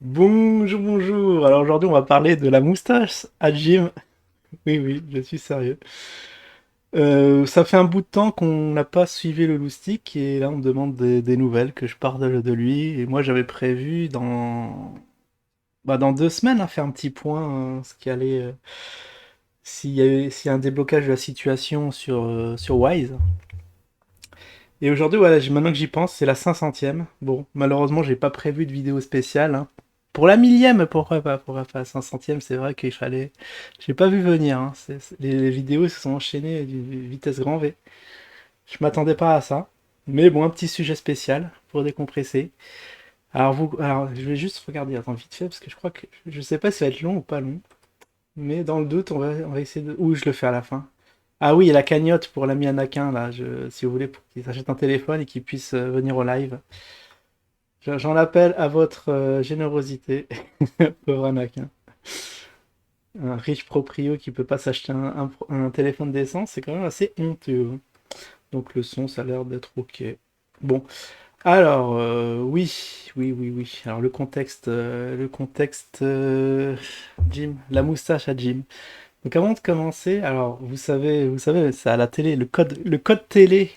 Bonjour, bonjour. Alors aujourd'hui, on va parler de la moustache à Jim. Oui, oui, je suis sérieux. Ça fait un bout de temps qu'on n'a pas suivi le loustic et là, on me demande des nouvelles que je parle de lui. Et moi, j'avais prévu dans 2 semaines faire un petit point, ce qui allait, s'il y a un déblocage de la situation sur Wise. Et aujourd'hui, voilà, maintenant que j'y pense, c'est la 500e. Bon, malheureusement, j'ai pas prévu de vidéo spéciale, hein. Pour la millième, pourquoi pas? Pourquoi pas? 500e, c'est vrai qu'il fallait. J'ai pas vu venir, hein. Les vidéos se sont enchaînées d'une vitesse grand V. Je m'attendais pas à ça. Mais bon, un petit sujet spécial pour décompresser. Alors, je vais juste regarder, attends, vite fait, parce que je crois que je sais pas si ça va être long ou pas long. Mais dans le doute, on va essayer de. Ou je le fais à la fin. Ah oui, et la cagnotte pour l'ami Anakin, là, si vous voulez, pour qu'il s'achète un téléphone et qu'il puisse venir au live. J'en appelle à votre générosité, pauvre Anakin. Un riche proprio qui peut pas s'acheter un téléphone décent, c'est quand même assez honteux, hein. Donc le son, ça a l'air d'être ok. Bon, alors, oui, oui, oui, oui. Alors le contexte, Jim, la moustache à Jim. Donc avant de commencer, alors vous savez, c'est à la télé, le code télé,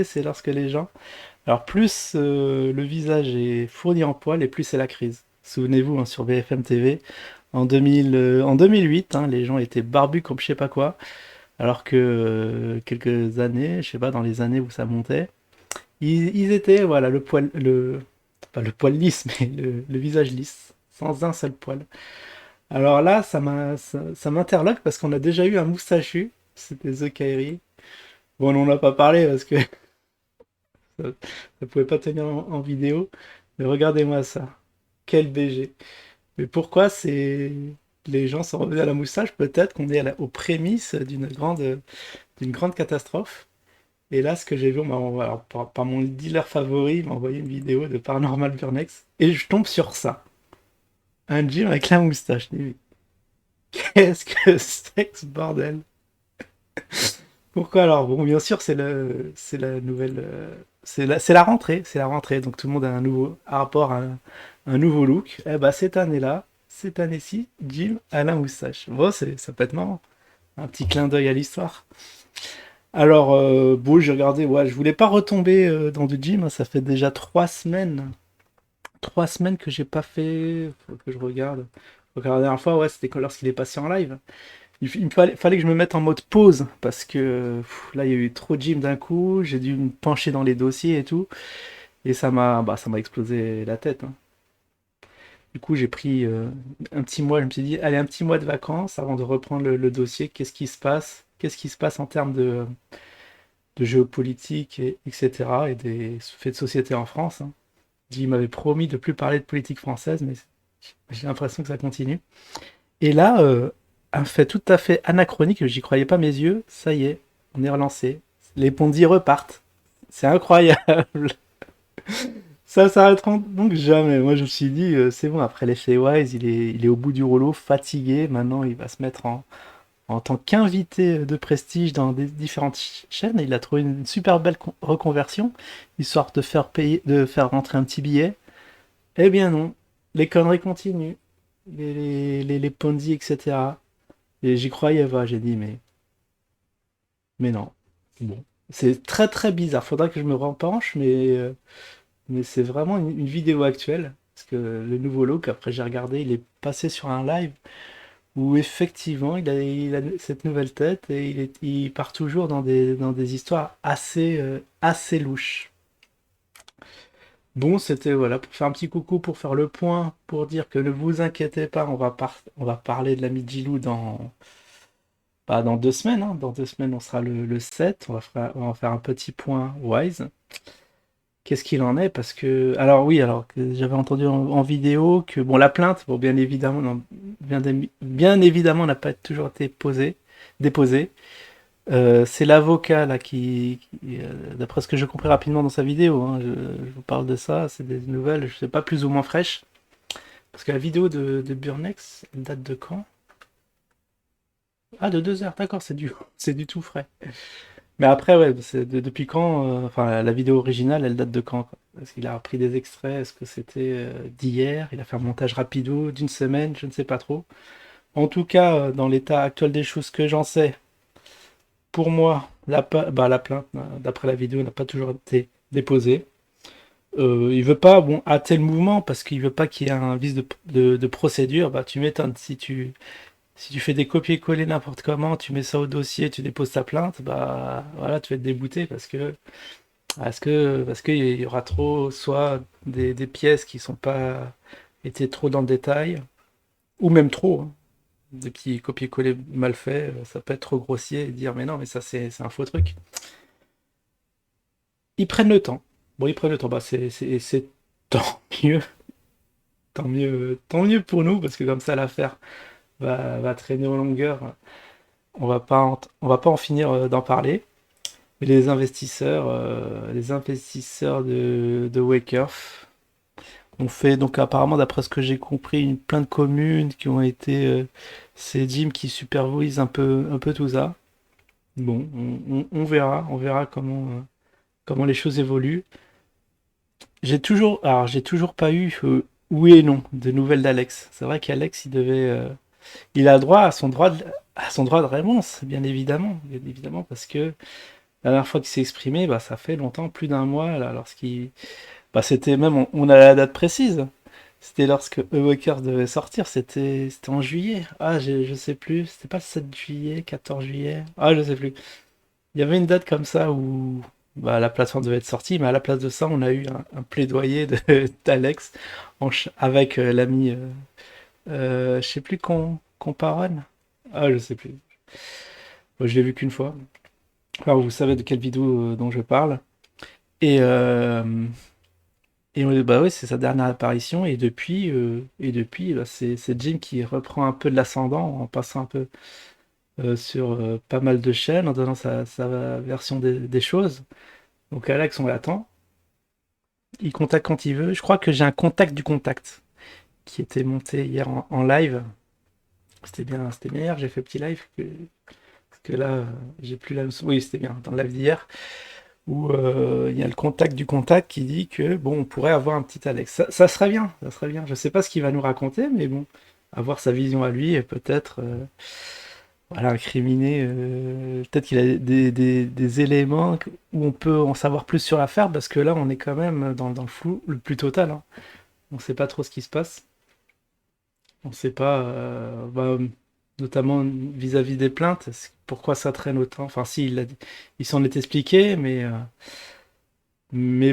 c'est lorsque les gens, alors plus le visage est fourni en poils et plus c'est la crise. Souvenez-vous, hein, sur BFM TV, en 2008, hein, les gens étaient barbus comme je sais pas quoi, alors que quelques années, je sais pas, dans les années où ça montait, ils étaient, voilà, pas le poil lisse, mais le visage lisse, sans un seul poil. Alors là, ça m'interloque parce qu'on a déjà eu un moustachu, c'était The Kairi. Bon, on n'en a pas parlé parce que ça, ça pouvait pas tenir en vidéo, mais regardez-moi ça. Quel BG. Mais pourquoi les gens sont revenus à la moustache? Peut-être qu'on est aux prémices d'une grande catastrophe. Et là, ce que j'ai vu, alors, par mon dealer favori, il m'a envoyé une vidéo de Paranormal Burnex. Et je tombe sur ça. Un Jim avec la moustache. Je dis, mais qu'est-ce que c'est que ce bordel? Pourquoi alors? Bon, bien sûr, c'est la nouvelle, c'est la rentrée, c'est la rentrée, donc tout le monde a un nouveau rapport, un nouveau look. Eh bah cette année-là, cette année-ci, Jim a la moustache. Bon, ça peut être marrant, un petit clin d'œil à l'histoire. Alors, bon, j'ai regardé, ouais, je voulais pas retomber dans du gym, hein, ça fait déjà 3 semaines que j'ai pas fait, faut que je regarde. Donc la dernière fois, ouais, c'était lorsqu'il est passé en live. Il me fallait que je me mette en mode pause parce que là il y a eu trop de gym d'un coup, j'ai dû me pencher dans les dossiers et tout, et ça m'a explosé la tête, hein. Du coup j'ai pris un petit mois, je me suis dit allez, un petit mois de vacances avant de reprendre le dossier, qu'est-ce qui se passe? Qu'est-ce qui se passe en termes de géopolitique, etc. et des faits de société en France, hein. Il m'avait promis de plus parler de politique française, mais j'ai l'impression que ça continue. Et là, un fait tout à fait anachronique, j'y croyais pas mes yeux, ça y est, on est relancé. Les Pondy repartent. C'est incroyable. Ça s'arrêtera donc jamais. Moi, je me suis dit, c'est bon, après l'effet Wise, il est au bout du rouleau, fatigué. Maintenant, il va se mettre en tant qu'invité de prestige dans des différentes chaînes. Il a trouvé une super belle reconversion, histoire de faire payer, de faire rentrer un petit billet. Eh bien non, les conneries continuent. Les Ponzi, etc. Et j'y croyais pas, j'ai dit, mais non. Bon. C'est très très bizarre. Faudra que je me repenche, mais c'est vraiment une vidéo actuelle. Parce que le nouveau look, après j'ai regardé, il est passé sur un live où effectivement il a cette nouvelle tête et il part toujours dans des histoires assez louches. Bon, c'était voilà, pour faire un petit coucou, pour faire le point, pour dire que ne vous inquiétez pas, on va parler de l'ami Gilou dans 2 semaines, hein. Dans 2 semaines, on sera le 7. On va faire un petit point Wise. Qu'est-ce qu'il en est? Parce que. Alors, oui, alors que j'avais entendu en vidéo que, bon, la plainte, bon, bien évidemment, non, bien évidemment, n'a pas toujours été déposée. C'est l'avocat, là, d'après ce que j'ai compris rapidement dans sa vidéo, hein, je vous parle de ça, c'est des nouvelles, je sais pas, plus ou moins fraîches. Parce que la vidéo de Burnex, elle date de quand? Ah, de 2 heures, d'accord, c'est du tout frais. Mais après, ouais, depuis quand, enfin, la vidéo originale, elle date de quand, quoi? Est-ce qu'il a repris des extraits? Est-ce que c'était d'hier? Il a fait un montage rapido d'une semaine? Je ne sais pas trop. En tout cas, dans l'état actuel des choses que j'en sais, pour moi, la plainte, d'après la vidéo, n'a pas toujours été déposée. Il veut pas, bon, hâter le mouvement parce qu'il veut pas qu'il y ait un vice de procédure. Bah, tu m'étonnes. Si tu fais des copier-coller n'importe comment, tu mets ça au dossier, tu déposes ta plainte, bah voilà, tu vas être dégoûté parce que il y aura trop, soit des pièces qui sont pas été trop dans le détail, ou même trop, hein. Des petits copier-coller mal faits, ça peut être trop grossier et dire mais non, mais ça c'est un faux truc. Ils prennent le temps. Bon, ils prennent le temps, bah c'est tant mieux, tant mieux pour nous, parce que comme ça l'affaire va traîner en longueur. On va pas en finir d'en parler. Mais les investisseurs de Wakeurf ont fait, donc apparemment, d'après ce que j'ai compris, plein de communes qui ont été. C'est Jim qui supervise un peu tout ça. Bon, on verra comment les choses évoluent. Alors j'ai toujours pas eu, oui et non, de nouvelles d'Alex. C'est vrai qu'Alex, il a droit à son droit de réponse, bien évidemment, parce que la dernière fois qu'il s'est exprimé, bah, ça fait longtemps, plus d'un mois, là, bah, c'était même, on a la date précise. C'était lorsque Awakers devait sortir, c'était en juillet. Ah, je sais plus, c'était pas le 7 juillet, 14 juillet. Ah, je sais plus. Il y avait une date comme ça où bah, la plateforme devait être sortie, mais à la place de ça, on a eu un plaidoyer d'Alex avec l'ami, je sais plus, Comparon. Ah, je sais plus. Moi, je l'ai vu qu'une fois. Enfin, vous savez de quelle vidéo dont je parle. Et, bah ouais, c'est sa dernière apparition. Et depuis bah, c'est Jim qui reprend un peu de l'ascendant en passant un peu sur pas mal de chaînes, en donnant sa version des choses. Donc Alex, on l'attend. Il contacte quand il veut. Je crois que j'ai un contact du contact qui était monté hier en live. C'était bien hier, j'ai fait petit live. Parce que là, j'ai plus la. Oui, c'était bien, dans le live d'hier. Où il y a le contact du contact qui dit que bon, on pourrait avoir un petit Alex. Ça serait bien, ça serait bien. Je sais pas ce qu'il va nous raconter, mais bon, avoir sa vision à lui et peut-être voilà, incriminer. Peut-être qu'il a des éléments où on peut en savoir plus sur l'affaire, parce que là, on est quand même dans le flou le plus total, hein. On sait pas trop ce qui se passe. On sait pas, bah, notamment vis-à-vis des plaintes, pourquoi ça traîne autant. Enfin, si, il s'en est expliqué, mais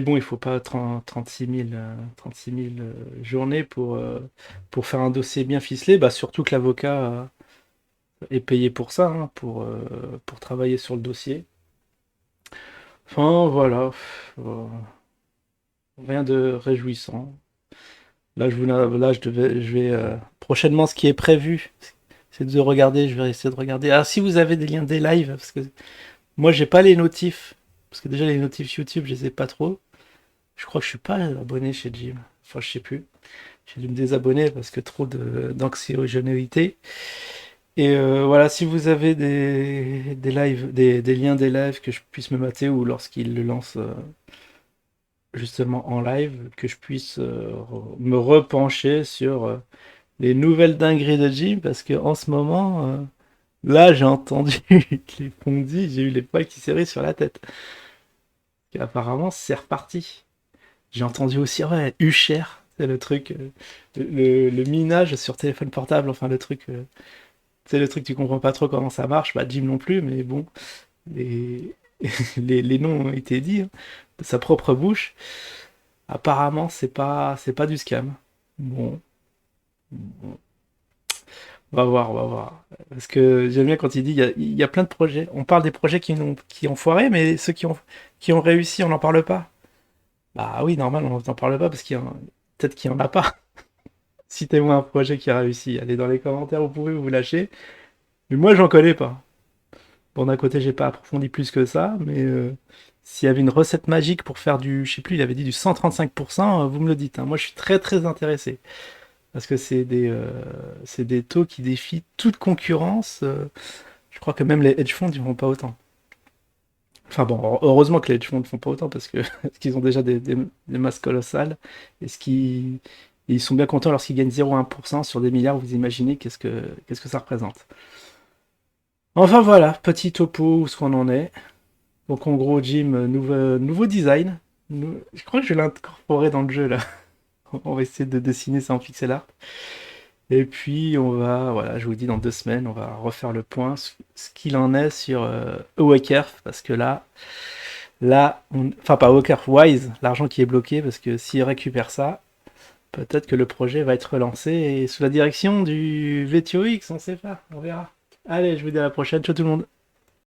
bon, il faut pas 36 000 journées pour faire un dossier bien ficelé. Bah, surtout que l'avocat est payé pour ça, hein, pour travailler sur le dossier. Enfin, voilà. Rien de réjouissant. Là, prochainement, ce qui est prévu, c'est de regarder. Je vais essayer de regarder. Ah, si vous avez des liens des lives, parce que moi, j'ai pas les notifs. Parce que déjà, les notifs YouTube, je les ai pas trop. Je crois que je suis pas abonné chez Jim. Enfin, je sais plus. J'ai dû me désabonner parce que trop d'anxiogénérité. Et voilà, si vous avez des lives, des liens des lives que je puisse me mater, ou lorsqu'il le lance justement en live, que je puisse me repencher sur les nouvelles dingueries de Jim, parce que en ce moment, là, j'ai entendu les fondis, j'ai eu les poils qui serraient sur la tête. Et apparemment, c'est reparti. J'ai entendu aussi, ouais, Usher, c'est le truc, le minage sur téléphone portable, enfin le truc, c'est le truc, tu comprends pas trop comment ça marche, bah Jim non plus, mais bon, les, les noms ont été dits, hein, de sa propre bouche. Apparemment, c'est pas du scam. Bon, bon, on va voir, on va voir. Parce que j'aime bien quand il dit, il y a plein de projets. On parle des projets qui ont foiré, mais ceux qui ont réussi, on n'en parle pas. Bah oui, normal, on n'en parle pas parce peut-être qu'il n'y en a pas. Citez-moi un projet qui a réussi. Allez dans les commentaires, vous pouvez vous lâcher. Mais moi, j'en connais pas. Bon, d'un côté, j'ai pas approfondi plus que ça, mais s'il y avait une recette magique pour faire je sais plus, il avait dit du 135%, vous me le dites, hein. Moi, je suis très très intéressé. Parce que c'est des taux qui défient toute concurrence. Je crois que même les hedge funds, ils vont pas autant. Enfin bon, heureusement que les hedge funds ne font pas autant parce que parce qu'ils ont déjà des masses colossales. Et ils sont bien contents lorsqu'ils gagnent 0,1% sur des milliards. Vous imaginez qu'est-ce que ça représente. Enfin voilà, petit topo où ce qu'on en est. Donc en gros, Jim, nouveau design. Je crois que je vais l'incorporer dans le jeu là. On va essayer de dessiner ça en pixel art. Et puis on va, voilà, je vous dis dans 2 semaines, on va refaire le point, ce qu'il en est sur Awaker, parce que enfin pas Awaker, Wise, l'argent qui est bloqué, parce que s'il récupère ça, peut-être que le projet va être relancé et sous la direction du VTOX, on sait pas, on verra. Allez, je vous dis à la prochaine, ciao tout le monde.